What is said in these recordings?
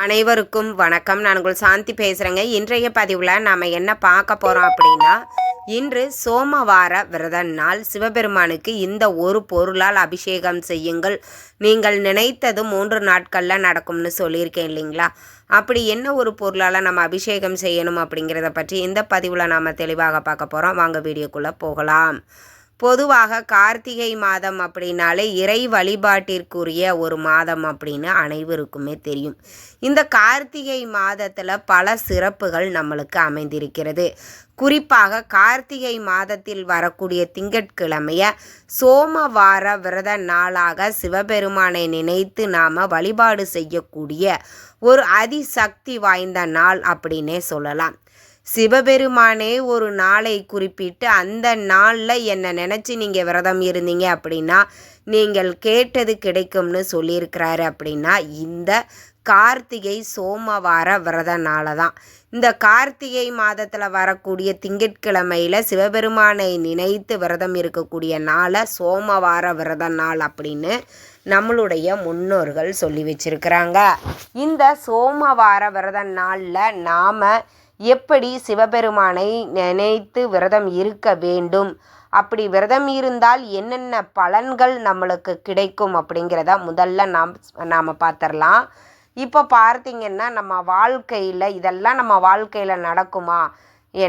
அனைவருக்கும் வணக்கம். நான் உங்கள் சாந்தி பேசுகிறேங்க. இன்றைய பதிவில் நாம் என்ன பார்க்க போகிறோம் அப்படின்னா, இன்று சோமவார விரத நாள். சிவபெருமானுக்கு இந்த ஒரு பொருளால் அபிஷேகம் செய்யுங்கள், நீங்கள் நினைத்தது 3 நாட்களில் நடக்கும்னு சொல்லியிருக்கேன் இல்லைங்களா? அப்படி என்ன ஒரு பொருளால் நம்ம அபிஷேகம் செய்யணும் அப்படிங்கிறத பற்றி இந்த பதிவில் நாம் தெளிவாக பார்க்க போகிறோம். வாங்க வீடியோக்குள்ளே போகலாம். பொதுவாக கார்த்திகை மாதம் அப்படின்னாலே இறை வழிபாட்டிற்குரிய ஒரு மாதம் அப்படின்னு அனைவருக்குமே தெரியும். இந்த கார்த்திகை மாதத்தில் பல சிறப்புகள் நம்மளுக்கு அமைந்திருக்கிறது. குறிப்பாக கார்த்திகை மாதத்தில் வரக்கூடிய திங்கட்கிழமைய சோமவார விரத நாளாக சிவபெருமானை நினைத்து நாம் வழிபாடு செய்யக்கூடிய ஒரு அதிசக்தி வாய்ந்த நாள் அப்படின்னே சொல்லலாம். சிவபெருமானே ஒரு நாளை குறிப்பிட்டு அந்த நாளில் என்னை நினச்சி நீங்கள் விரதம் இருந்தீங்க அப்படின்னா நீங்கள் கேட்டது கிடைக்கும்னு சொல்லியிருக்கிறாரு. அப்படின்னா இந்த கார்த்திகை சோமவார விரத நாளை தான். இந்த கார்த்திகை மாதத்தில் வரக்கூடிய திங்கட்கிழமையில் சிவபெருமானை நினைத்து விரதம் இருக்கக்கூடிய நாளை சோமவார விரத நாள் அப்படின்னு நம்மளுடைய முன்னோர்கள் சொல்லி வச்சிருக்கிறாங்க. இந்த சோமவார விரத நாளில் நாம் எப்படி சிவபெருமானை நினைத்து விரதம் இருக்க வேண்டும், அப்படி விரதம் இருந்தால் என்னென்ன பலன்கள் நம்மளுக்கு கிடைக்கும் அப்படிங்கிறத முதல்ல நாம் பார்த்துடலாம். இப்போ பார்த்திங்கன்னா நம்ம வாழ்க்கையில் இதெல்லாம் நம்ம வாழ்க்கையில் நடக்குமா?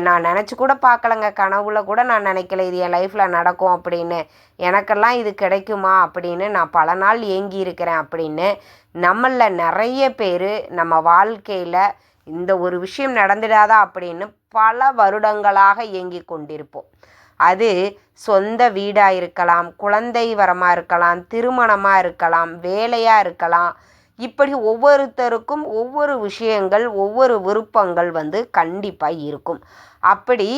நான் நினச்சி கூட பார்க்கலங்க, கனவுல கூட நான் நினைக்கல இது என் லைஃப்பில் நடக்கும் அப்படின்னு. எனக்கெல்லாம் இது கிடைக்குமா அப்படின்னு நான் பல நாள் ஏங்கி இருக்கிறேன் அப்படின்னு நம்மளில் நிறைய பேர் நம்ம வாழ்க்கையில் இந்த ஒரு விஷயம் நடந்துடாதா அப்படின்னு பல வருடங்களாக இயங்கி கொண்டிருப்போம். அது சொந்த வீடாக இருக்கலாம், குழந்தை வரமாக இருக்கலாம், திருமணமாக இருக்கலாம், வேலையாக இருக்கலாம். இப்படி ஒவ்வொருத்தருக்கும் ஒவ்வொரு விஷயங்கள், ஒவ்வொரு விருப்பங்கள் கண்டிப்பாக இருக்கும். அப்படி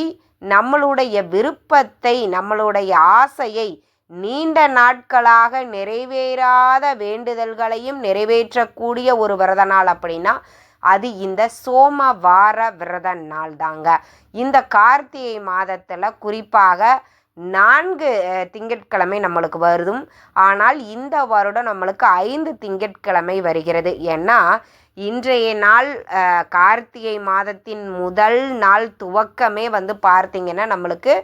நம்மளுடைய விருப்பத்தை, நம்மளுடைய ஆசையை, நீண்ட நாட்களாக நிறைவேறாத வேண்டுதல்களையும் நிறைவேற்றக்கூடிய ஒரு விரத நாள் அப்படின்னா அது இந்த சோமவார விரத நாள் தாங்க. இந்த கார்த்திகை மாதத்தில் குறிப்பாக 4 திங்கட்கிழமை நம்மளுக்கு வருதும். ஆனால் இந்த வருடம் நம்மளுக்கு 5 திங்கட்கிழமை வருகிறது. ஏன்னா இன்றைய நாள் கார்த்திகை மாதத்தின் முதல் நாள் துவக்கமே பார்த்திங்கன்னா நம்மளுக்கு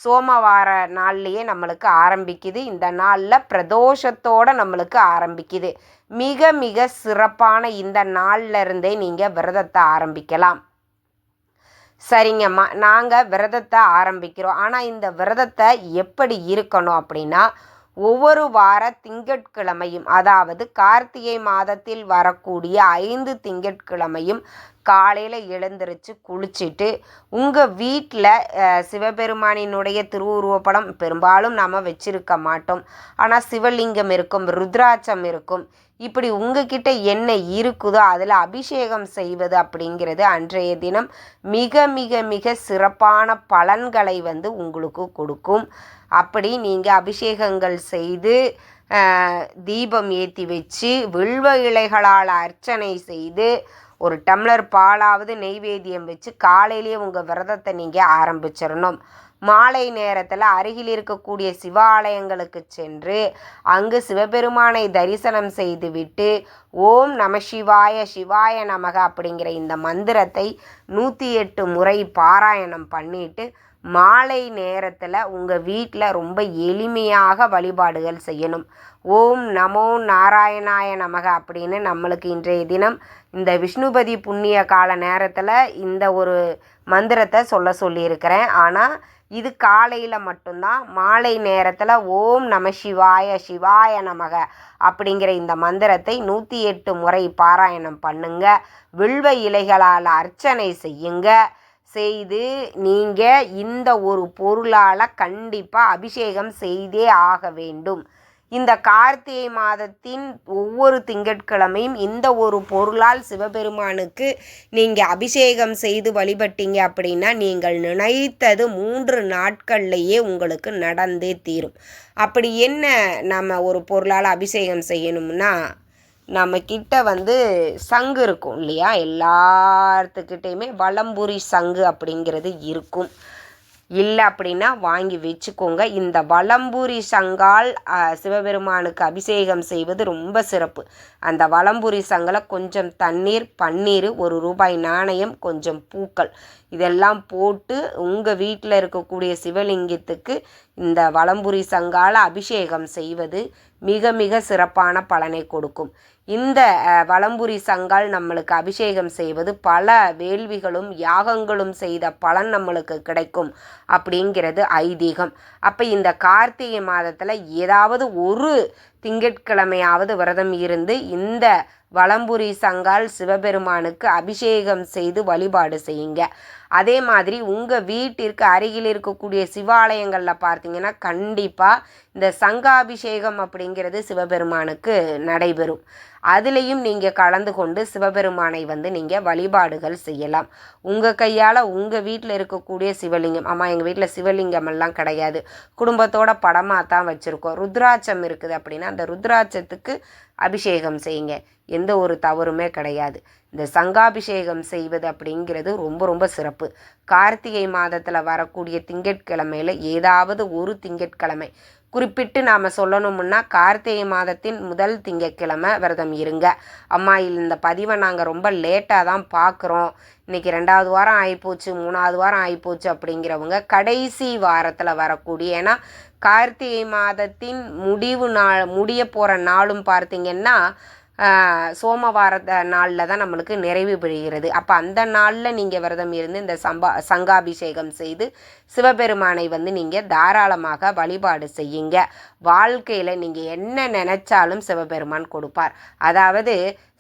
சோமவார நாள்லேயே நம்மளுக்கு ஆரம்பிக்குது. இந்த நாளில் பிரதோஷத்தோடு நம்மளுக்கு ஆரம்பிக்குது. மிக மிக சிறப்பான இந்த நாளில் இருந்தே நீங்கள் விரதத்தை ஆரம்பிக்கலாம். சரிங்கம்மா, நாங்கள் விரதத்தை ஆரம்பிக்கிறோம். ஆனால் இந்த விரதத்தை எப்படி இருக்கணும் அப்படின்னா, ஒவ்வொரு வார திங்கட்கிழமையும், அதாவது கார்த்திகை மாதத்தில் வரக்கூடிய 5 திங்கட்கிழமையும் காலையில் எழுந்திரிச்சு குளிச்சுட்டு உங்கள் வீட்டில் சிவபெருமானினுடைய திருவுருவப்படம் பெரும்பாலும் நாம் வச்சிருக்க மாட்டோம். ஆனால் சிவலிங்கம் இருக்கும், ருத்ராட்சம் இருக்கும். இப்படி உங்ககிட்ட என்ன இருக்குதோ அதில் அபிஷேகம் செய்வது அப்படிங்கிறது அன்றைய தினம் மிக மிக மிக சிறப்பான பலன்களை உங்களுக்கு கொடுக்கும். அப்படி நீங்கள் அபிஷேகங்கள் செய்து தீபம் ஏற்றி வச்சு வில்வ இலைகளால் அர்ச்சனை செய்து ஒரு டம்ளர் பாலாவது நெய்வேத்தியம் வச்சு காலையிலேயே உங்கள் விரதத்தை நீங்கள் ஆரம்பிச்சிடணும். மாலை நேரத்தில் அருகில் இருக்கக்கூடிய சிவாலயங்களுக்கு சென்று அங்கு சிவபெருமானை தரிசனம் செய்துவிட்டு ஓம் நம சிவாய சிவாய நமக அப்படிங்கிற இந்த மந்திரத்தை 108 முறை பாராயணம் பண்ணிட்டு மாலை நேரத்தில் உங்கள் வீட்டில் ரொம்ப எளிமையாக வழிபாடுகள் செய்யணும். ஓம் நமோ நாராயணாய நமக அப்படின்னு நம்மளுக்கு இன்றைய தினம் இந்த விஷ்ணுபதி புண்ணிய கால நேரத்தில் இந்த ஒரு மந்திரத்தை சொல்லியிருக்கிறேன். ஆனால் இது காலையில் மட்டும்தான். மாலை நேரத்தில் ஓம் நம சிவாய சிவாய நமக அப்படிங்கிற இந்த மந்திரத்தை 108 முறை பாராயணம் பண்ணுங்க. வில்வ இலைகளால் அர்ச்சனை செய்து நீங்கள் இந்த ஒரு பொருளால் கண்டிப்பாக அபிஷேகம் செய்தே ஆக வேண்டும். இந்த கார்த்திகை மாதத்தின் ஒவ்வொரு திங்கட்கிழமையும் இந்த ஒரு பொருளால் சிவபெருமானுக்கு நீங்கள் அபிஷேகம் செய்து வழிபட்டீங்க அப்படின்னா நீங்கள் நினைத்தது 3 நாட்கள்லையே உங்களுக்கு நடந்தே தீரும். அப்படி என்ன நம்ம ஒரு பொருளால் அபிஷேகம் செய்யணும்னா, நம்மக்கிட்ட சங்கு இருக்கும் இல்லையா? எல்லாத்துக்கிட்டையுமே வலம்புரி சங்கு அப்படிங்கிறது இருக்கும். இல்லை அப்படின்னா வாங்கி வச்சுக்கோங்க. இந்த வலம்புரி சங்கால் சிவபெருமானுக்கு அபிஷேகம் செய்வது ரொம்ப சிறப்பு. அந்த வலம்புரி சங்கலை கொஞ்சம் தண்ணீர், பன்னீர், ₹1 நாணயம், கொஞ்சம் பூக்கள் இதெல்லாம் போட்டு உங்கள் வீட்டில் இருக்கக்கூடிய சிவலிங்கத்துக்கு இந்த வலம்புரி சங்கால அபிஷேகம் செய்வது மிக மிக சிறப்பான பலனை கொடுக்கும். இந்த வலம்புரி சங்கால் நம்மளுக்கு அபிஷேகம் செய்வது பல வேள்விகளும் யாகங்களும் செய்த பலன் நம்மளுக்கு கிடைக்கும் அப்படிங்கிறது ஐதீகம். அப்போ இந்த கார்த்திகை மாதத்தில் ஏதாவது ஒரு திங்கட்கிழமையாவது விரதம் இருந்து இந்த வலம்புரி சங்கால் சிவபெருமானுக்கு அபிஷேகம் செய்து வழிபாடு செய்யுங்க. அதே மாதிரி உங்கள் வீட்டிற்கு அருகில் இருக்கக்கூடிய சிவாலயங்களில் பார்த்தீங்கன்னா கண்டிப்பாக இந்த சங்காபிஷேகம் அப்படிங்கிறது சிவபெருமானுக்கு நடைபெறும். அதுலேயும் நீங்கள் கலந்து கொண்டு சிவபெருமானை நீங்கள் வழிபாடுகள் செய்யலாம். உங்கள் கையால் உங்கள் வீட்டில் இருக்கக்கூடிய சிவலிங்கம், ஆமாம் எங்கள் வீட்டில் சிவலிங்கம் எல்லாம் கிடையாது, குடும்பத்தோட படமாக தான் வச்சுருக்கோம், ருத்ராட்சம் இருக்குது அப்படின்னா அந்த ருத்ராட்சத்துக்கு அபிஷேகம் செய்யுங்க. எந்த ஒரு தவறுமே கிடையாது. இந்த சங்காபிஷேகம் செய்வது அப்படிங்கிறது ரொம்ப ரொம்ப சிறப்பு. கார்த்திகை மாதத்தில் வரக்கூடிய திங்கட்கிழமையில் ஏதாவது ஒரு திங்கட்கிழமை குறிப்பிட்டு நாம் சொல்லணும்னா கார்த்திகை மாதத்தின் முதல் திங்கட்கிழமை விரதம் இருங்க. அம்மா இந்த பதிவை நாங்கள் ரொம்ப லேட்டாக தான் பார்க்குறோம், இன்றைக்கி 2வது வாரம் ஆகிப்போச்சு, 3வது வாரம் ஆகிப்போச்சு அப்படிங்கிறவங்க கடைசி வாரத்தில் வரக்கூடிய, ஏன்னா கார்த்திகை மாதத்தின் முடிய போகிற நாளும் பார்த்திங்கன்னா சோமவார நாளில் தான் நம்மளுக்கு நிறைவு பெறுகிறது. அப்போ அந்த நாளில் நீங்கள் விரதம் இருந்து இந்த சங்காபிஷேகம் செய்து சிவபெருமானை நீங்கள் தாராளமாக வழிபாடு செய்யுங்க. வாழ்க்கையில் நீங்கள் என்ன நினச்சாலும் சிவபெருமான் கொடுப்பார். அதாவது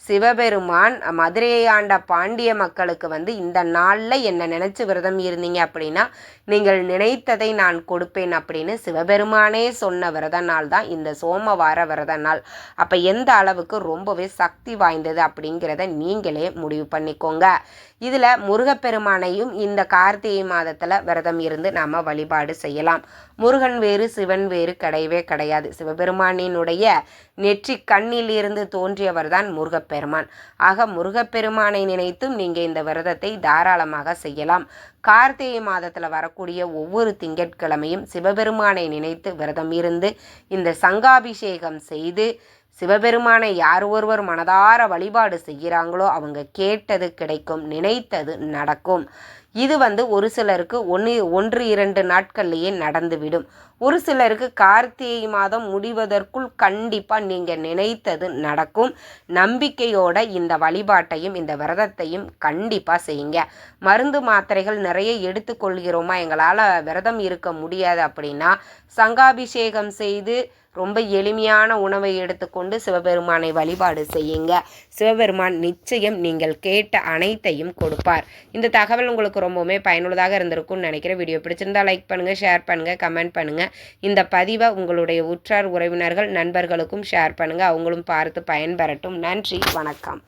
சிவபெருமான் மதுரையை ஆண்ட பாண்டிய மக்களுக்கு இந்த நாளில் என்ன நினச்சி விரதம் இருந்தீங்க அப்படின்னா நீங்கள் நினைத்ததை நான் கொடுப்பேன் அப்படின்னு சிவபெருமானே சொன்ன விரத நாள் தான் இந்த சோமவார விரத நாள். அப்போ எந்த அளவுக்கு ரொம்பவே சக்தி வாய்ந்தது அப்படிங்கிறத நீங்களே முடிவு பண்ணிக்கோங்க. இதில் முருகப்பெருமானையும் இந்த கார்த்திகை மாதத்தில் விரதம் இருந்து நாம் வழிபாடு செய்யலாம். முருகன் வேறு சிவன் வேறு கிடையவே கிடையாது. சிவபெருமானினுடைய நெற்றி கண்ணில் இருந்து தோன்றியவர் தான் முருகப்பெருமான். ஆக முருகப்பெருமானை நினைத்தும் நீங்கள் இந்த விரதத்தை தாராளமாக செய்யலாம். கார்த்திகை மாதத்தில் வரக்கூடிய ஒவ்வொரு திங்கட்கிழமையும் சிவபெருமானை நினைத்து விரதம் இருந்து இந்த சங்காபிஷேகம் செய்து சிவபெருமானை யார் ஒருவர் மனதார வழிபாடு செய்கிறாங்களோ அவங்க கேட்டது கிடைக்கும், நினைத்தது நடக்கும். இது ஒரு சிலருக்கு 1-2 நாட்கள்லேயே நடந்துவிடும். ஒரு சிலருக்கு கார்த்திகை மாதம் முடிவதற்குள் கண்டிப்பாக நீங்கள் நினைத்தது நடக்கும். நம்பிக்கையோட இந்த வழிபாட்டையும் இந்த விரதத்தையும் கண்டிப்பாக செய்யுங்க. மருந்து மாத்திரைகள் நிறைய எடுத்துக்கொள்கிறோமா, எங்களால் விரதம் இருக்க முடியாது அப்படின்னா சங்காபிஷேகம் செய்து ரொம்ப எளிமையான உணவை எடுத்துக்கொண்டு சிவபெருமானை வழிபாடு செய்யுங்க. சிவபெருமான் நிச்சயம் நீங்கள் கேட்ட அனைத்தையும் கொடுப்பார். இந்த தகவல் உங்களுக்கு ரொம்பவுமே பயனுள்ளதாக இருந்திருக்கும்னு நினைக்கிறேன். வீடியோ பிடிச்சிருந்தா லைக் பண்ணுங்கள், ஷேர் பண்ணுங்கள், கமெண்ட் பண்ணுங்கள். இந்த பதிவை உங்களுடைய உற்றார் உறவினர்கள் நண்பர்களுக்கும் ஷேர் பண்ணுங்கள். அவங்களும் பார்த்து பயன்பெறட்டும். நன்றி, வணக்கம்.